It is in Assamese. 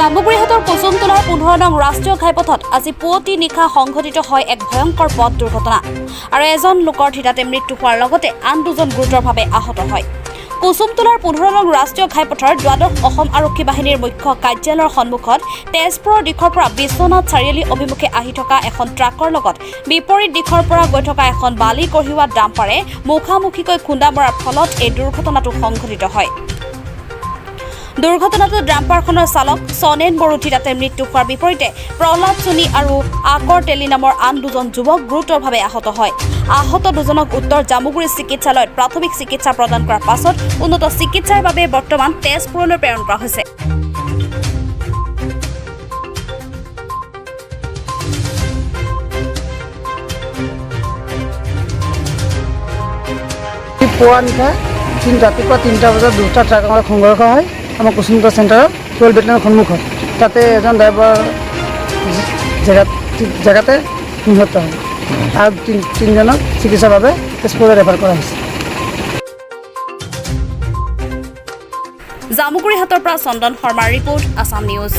জামুগুৰিহাটৰ কুসুমতলাৰ 15 নং ৰাষ্ট্ৰীয় ঘাইপথত আজি পুৱতি নিশা সংঘটিত হয় এক ভয়ংকৰ পথ দুৰ্ঘটনা আৰু এজন লোকৰ থিতাতে মৃত্যু হোৱাৰ লগতে আন দুজন গুৰুতৰভাৱে আহত হয়। কুসুমতলাৰ 15 নং ৰাষ্ট্ৰীয় ঘাইপথৰ দ্বাদশ অসম আৰক্ষী বাহিনীৰ মুখ্য কাৰ্যালয়ৰ সন্মুখত তেজপুৰৰ দিশৰ পৰা বিশ্বনাথ চাৰিআলি অভিমুখে আহি থকা এখন ট্ৰাকৰ লগত বিপৰীত দিশৰ পৰা গৈ থকা এখন বালি কঢ়িওৱা ডাম্পাৰে মুখামুখিকৈ খুন্দা মৰাৰ ফলত এই দুৰ্ঘটনাটো সংঘটিত হয়। দুৰ্ঘটনাটোত ডাম্পাৰখনৰ চালক সনেন বৰুঠি তাতে মৃত্যু হোৱাৰ বিপৰীতে প্ৰহ্লাদ সোণী আৰু আকৰ তেলী নামৰ আন দুজন যুৱক গুৰুতৰভাৱে আহত হয়। আহত দুজনক উত্তৰ জামুগুৰি চিকিৎসালয়ত প্ৰাথমিক চিকিৎসা প্ৰদান কৰাৰ পাছত উন্নত চিকিৎসাৰ বাবে বৰ্তমান তেজপুৰলৈ প্ৰেৰণ কৰা হৈছে। ৰাতিপুৱা 3টা বজাত দুটা ট্ৰাকৰ মাজত সংঘৰ্ষ হয় আমাৰ কুসুমতলা চেণ্টাৰৰ 12 বেটেলিয়নৰ সন্মুখত। তাতে এজন ড্ৰাইভাৰ জেগাতে নিহত হয় আৰু তিনিজনক চিকিৎসাৰ বাবে তেজপুৰলৈ ৰেফাৰ কৰা হৈছে। জামুগুৰিহাটৰ পৰা চন্দন শৰ্মাৰ ৰিপৰ্ট, আছাম নিউজ।